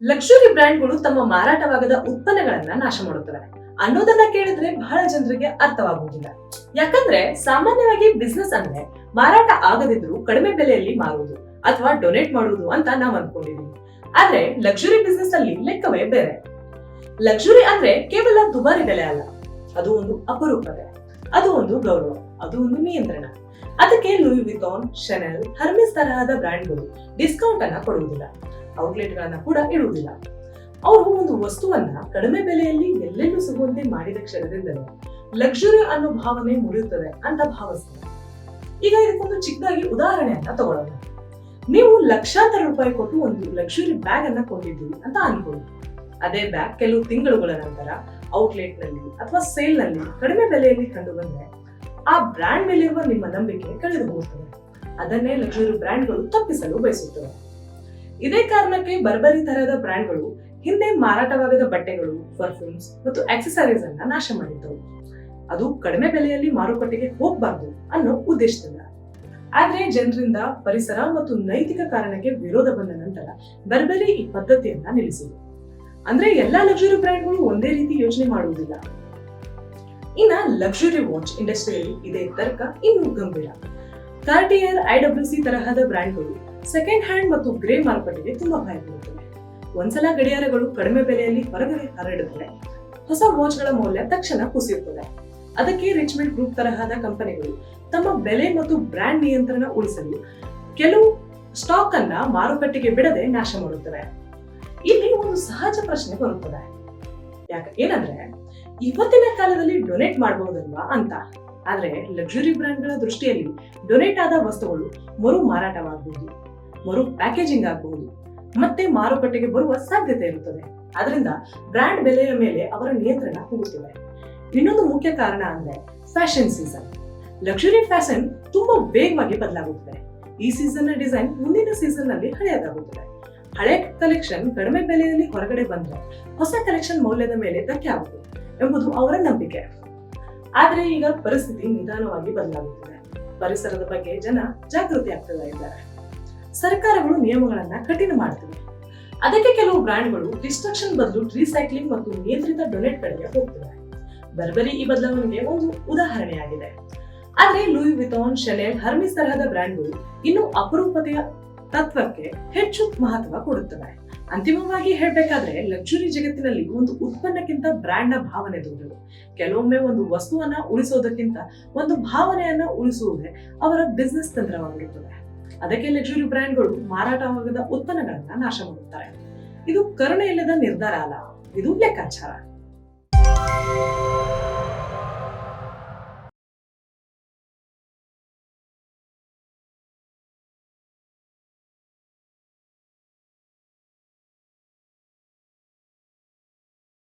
Luxury ಬ್ರ್ಯಾಂಡ್ಗಳು ತಮ್ಮ ಮಾರಾಟವಾಗದ ಉತ್ಪನ್ನಗಳನ್ನ ನಾಶ ಮಾಡುತ್ತವೆ ಅನ್ನೋದನ್ನ ಕೇಳಿದ್ರೆ ಬಹಳ ಜನರಿಗೆ ಅರ್ಥವಾಗುವುದಿಲ್ಲ. ಯಾಕಂದ್ರೆ ಸಾಮಾನ್ಯವಾಗಿ ಬಿಸ್ನೆಸ್ ಅಂದ್ರೆ ಮಾರಾಟ ಆಗದಿದ್ರು ಕಡಿಮೆ ಬೆಲೆಯಲ್ಲಿ ಮಾರುವುದು ಅಥವಾ ಡೊನೇಟ್ ಮಾಡುವುದು ಅಂತ ನಾವ್ ಅನ್ಕೊಂಡಿದೀವಿ. ಆದ್ರೆ ಲಕ್ಸುರಿ ಬಿಸ್ನೆಸ್ ಅಲ್ಲಿ ಲೆಕ್ಕವೇ ಬೇರೆ. ಲಕ್ಸುರಿ ಅಂದ್ರೆ ಕೇವಲ ದುಬಾರಿ ಬೆಲೆ ಅಲ್ಲ, ಅದು ಒಂದು ಅಪರೂಪತೆ, ಅದು ಒಂದು ಗೌರವ, ಅದು ಒಂದು ನಿಯಂತ್ರಣ. ಅದಕ್ಕೆ ಲೂಯಿ ವಿಟಾನ್, ಶನೆಲ್, ಹರ್ಮಿಸ್ ತರಹದ ಬ್ರ್ಯಾಂಡ್ಗಳು ಡಿಸ್ಕೌಂಟ್ ಅನ್ನ ಕೊಡುವುದಿಲ್ಲ, ಔಟ್ಲೆಟ್ ಗಳನ್ನ ಕೂಡ ಇಡುವುದಿಲ್ಲ. ಅವರು ಒಂದು ವಸ್ತುವನ್ನ ಕಡಿಮೆ ಬೆಲೆಯಲ್ಲಿ ಎಲ್ಲೆಲ್ಲೂ ಸಿಗುವಂತೆ ಮಾಡಿದ ಕ್ಷಣದಿಂದಲೇ ಲಕ್ಸುರಿ ಅನ್ನೋ ಭಾವನೆ ಮುರಿಯುತ್ತದೆ ಅಂತ ಭಾವಿಸ್ತಾರೆ. ಈಗ ಇದಕ್ಕೊಂದು ಚಿಕ್ಕದಾಗಿ ಉದಾಹರಣೆಯನ್ನ ತಗೊಳ್ಳೋಣ. ನೀವು ಲಕ್ಷಾಂತರ ರೂಪಾಯಿ ಕೊಟ್ಟು ಒಂದು ಲಕ್ಸುರಿ ಬ್ಯಾಗ್ ಅನ್ನ ಕೊಂಡಿದ್ದೀವಿ ಅಂತ ಅನ್ಕೊಳ್ಳಿ. ಅದೇ ಬ್ಯಾಗ್ ಕೆಲವು ತಿಂಗಳುಗಳ ನಂತರ ಔಟ್ಲೆಟ್ ನಲ್ಲಿ ಅಥವಾ ಸೇಲ್ ನಲ್ಲಿ ಕಡಿಮೆ ಬೆಲೆಯಲ್ಲಿ ಕಂಡು ಬಂದ್ರೆ ಆ ಬ್ರ್ಯಾಂಡ್ ಮೇಲಿರುವ ನಿಮ್ಮ ನಂಬಿಕೆ ಕಳೆದು ಹೋಗುತ್ತದೆ. ಅದನ್ನೇ ಲಕ್ಸುರಿ ಬ್ರ್ಯಾಂಡ್ಗಳು ತಪ್ಪಿಸಲು ಬಯಸುತ್ತವೆ. ಇದೇ ಕಾರಣಕ್ಕೆ ಬರ್ಬರಿ ತರಹದ ಬ್ರ್ಯಾಂಡ್ಗಳು ಹಿಂದೆ ಮಾರಾಟವಾಗದ ಬಟ್ಟೆಗಳು, ಪರ್ಫ್ಯೂಮ್ಸ್ ಮತ್ತು ಆಕ್ಸೆಸರೀಸ್ ಅನ್ನ ನಾಶ ಮಾಡಿದ್ದವು. ಅದು ಕಡಿಮೆ ಬೆಲೆಯಲ್ಲಿ ಮಾರುಕಟ್ಟೆಗೆ ಹೋಗಬಾರ್ದು ಅನ್ನೋ ಉದ್ದೇಶದಿಂದ. ಆದ್ರೆ ಜನರಿಂದ ಪರಿಸರ ಮತ್ತು ನೈತಿಕ ಕಾರಣಕ್ಕೆ ವಿರೋಧ ಬಂದ ನಂತರ ಬರ್ಬರಿ ಈ ಪದ್ಧತಿಯನ್ನ ನಿಲ್ಲಿಸಿತು. ಅಂದ್ರೆ ಎಲ್ಲಾ ಲಕ್ಸುರಿ ಬ್ರ್ಯಾಂಡ್ಗಳು ಒಂದೇ ರೀತಿ ಯೋಚನೆ ಮಾಡುವುದಿಲ್ಲ. ಇನ್ನ ಲಕ್ಸುರಿ ವಾಚ್ ಇಂಡಸ್ಟ್ರಿಯಲ್ಲಿ ಇದೇ ತರ್ಕ ಇನ್ನೂ ಗಂಭೀರ. ಕಾರ್ಟಿಯರ್, IWC ತರಹದ ಬ್ರ್ಯಾಂಡ್ಗಳು ಸೆಕೆಂಡ್ ಹ್ಯಾಂಡ್ ಮತ್ತು ಗ್ರೇ ಮಾರುಕಟ್ಟೆಗೆ ತುಂಬಾ ಭಯಪಡುತ್ತವೆ. ಒಂದ್ಸಲ ಗಡಿಯಾರಗಳು ಕಡಿಮೆ ಬೆಲೆಯಲ್ಲಿ ಹೊರಗಡೆ ಹರಡಿದ್ರೆ ಹೊಸ ವಾಚ್ಗಳ ಮೌಲ್ಯ ತಕ್ಷಣ ಕುಸಿಯುತ್ತದೆ. ಅದಕ್ಕೆ ರಿಚ್ಮೆಂಟ್ ಗ್ರೂಪ್ ತರಹದ ಕಂಪನಿಗಳು ತಮ್ಮ ಬೆಲೆ ಮತ್ತು ಬ್ರ್ಯಾಂಡ್ ನಿಯಂತ್ರಣ ಉಳಿಸಲು ಕೆಲವು ಸ್ಟಾಕ್ ಅನ್ನ ಮಾರುಕಟ್ಟೆಗೆ ಬಿಡದೆ ನಾಶ ಮಾಡುತ್ತವೆ. ಇಲ್ಲಿ ಒಂದು ಸಹಜ ಪ್ರಶ್ನೆ ಬರುತ್ತದೆ, ಏನಂದ್ರೆ ಇವತ್ತಿನ ಕಾಲದಲ್ಲಿ ಡೊನೇಟ್ ಮಾಡಬಹುದಲ್ವಾ ಅಂತ. ಆದ್ರೆ ಲಕ್ಸುರಿ ಬ್ರ್ಯಾಂಡ್ಗಳ ದೃಷ್ಟಿಯಲ್ಲಿ ಡೊನೇಟ್ ಆದ ವಸ್ತುಗಳು ಮರು ಮಾರಾಟವಾಗಬಹುದು, ಮರು ಪ್ಯಾಕೇಜಿಂಗ್ ಆಗಬಹುದು, ಮತ್ತೆ ಮಾರುಕಟ್ಟೆಗೆ ಬರುವ ಸಾಧ್ಯತೆ ಇರುತ್ತದೆ. ಅದರಿಂದ ಬ್ರ್ಯಾಂಡ್ ಬೆಲೆಯ ಮೇಲೆ ಅವರ ನಿಯಂತ್ರಣ ಹೋಗುತ್ತಿದೆ. ಇನ್ನೊಂದು ಮುಖ್ಯ ಕಾರಣ ಅಂದ್ರೆ ಫ್ಯಾಷನ್ ಸೀಸನ್. ಲಕ್ಸುರಿ ಫ್ಯಾಷನ್ ತುಂಬಾ ವೇಗವಾಗಿ ಬದಲಾಗುತ್ತದೆ. ಈ ಸೀಸನ್ ನ ಡಿಸೈನ್ ಮುಂದಿನ ಸೀಸನ್ ನಲ್ಲಿ ಹಳೆಯದಾಗುತ್ತದೆ. ಹಳೆ ಕಲೆಕ್ಷನ್ ಕಡಿಮೆ ಬೆಲೆಯಲ್ಲಿ ಹೊರಗಡೆ ಬಂದ್ರೆ ಹೊಸ ಕಲೆಕ್ಷನ್ ಮೌಲ್ಯದ ಮೇಲೆ ಧಕ್ಕೆ ಆಗುತ್ತದೆ ಎಂಬುದು ಅವರ ನಂಬಿಕೆ. ಆದ್ರೆ ಈಗ ಪರಿಸ್ಥಿತಿ ನಿಧಾನವಾಗಿ ಬದಲಾಗುತ್ತಿದೆ. ಪರಿಸರದ ಬಗ್ಗೆ ಜನ ಜಾಗೃತಿ ಆಗ್ತಾ ಇದ್ದಾರೆ. ಸರ್ಕಾರಗಳು ನಿಯಮಗಳನ್ನ ಕಠಿಣ ಮಾಡುತ್ತಿವೆ. ಅದಕ್ಕೆ ಕೆಲವು ಬ್ರ್ಯಾಂಡ್ಗಳು ಡಿಸ್ಟ್ರಕ್ಷನ್ ಬದಲು ರೀಸೈಕ್ಲಿಂಗ್ ಮತ್ತು ನಿಯಂತ್ರಿತ ಡೊನೇಟ್ ಕಡೆಗೆ ಹೋಗ್ತಿವೆ. ಬರ್ಬರಿ ಈ ಬದಲಾವಣೆಗೆ ಒಂದು ಉದಾಹರಣೆಯಾಗಿದೆ. ಆದ್ರೆ ಲೂಯಿ ವಿಟಾನ್, ಶನೆಲ್, ಹರ್ಮಿಸ್ ತರಹದ ಬ್ರ್ಯಾಂಡ್ಗಳು ಇನ್ನು ಅಪರೂಪತೆಯ ತತ್ವಕ್ಕೆ ಹೆಚ್ಚು ಮಹತ್ವ ಕೊಡುತ್ತವೆ. ಅಂತಿಮವಾಗಿ ಹೇಳ್ಬೇಕಾದ್ರೆ ಲಕ್ಸುರಿ ಜಗತ್ತಿನಲ್ಲಿ ಒಂದು ಉತ್ಪನ್ನಕ್ಕಿಂತ ಬ್ರ್ಯಾಂಡ್ ನ ಭಾವನೆ ದೊಡ್ಡದು. ಕೆಲವೊಮ್ಮೆ ಒಂದು ವಸ್ತುವನ್ನ ಉಳಿಸೋದಕ್ಕಿಂತ ಒಂದು ಭಾವನೆಯನ್ನ ಉಳಿಸುವುದೇ ಅವರ ಬಿಸ್ನೆಸ್ ತಂತ್ರವಾಗಿರುತ್ತದೆ. ಅದಕ್ಕೆ ಲಕ್ಸುರಿ ಬ್ರ್ಯಾಂಡ್ಗಳು ಮಾರಾಟವಾಗದ ಉತ್ಪನ್ನಗಳನ್ನ ನಾಶ ಮಾಡುತ್ತಾರೆ. ಇದು ಕರುಣೆ ಇಲ್ಲದ ನಿರ್ಧಾರ ಅಲ್ಲ, ಇದು ಲೆಕ್ಕಾಚಾರ.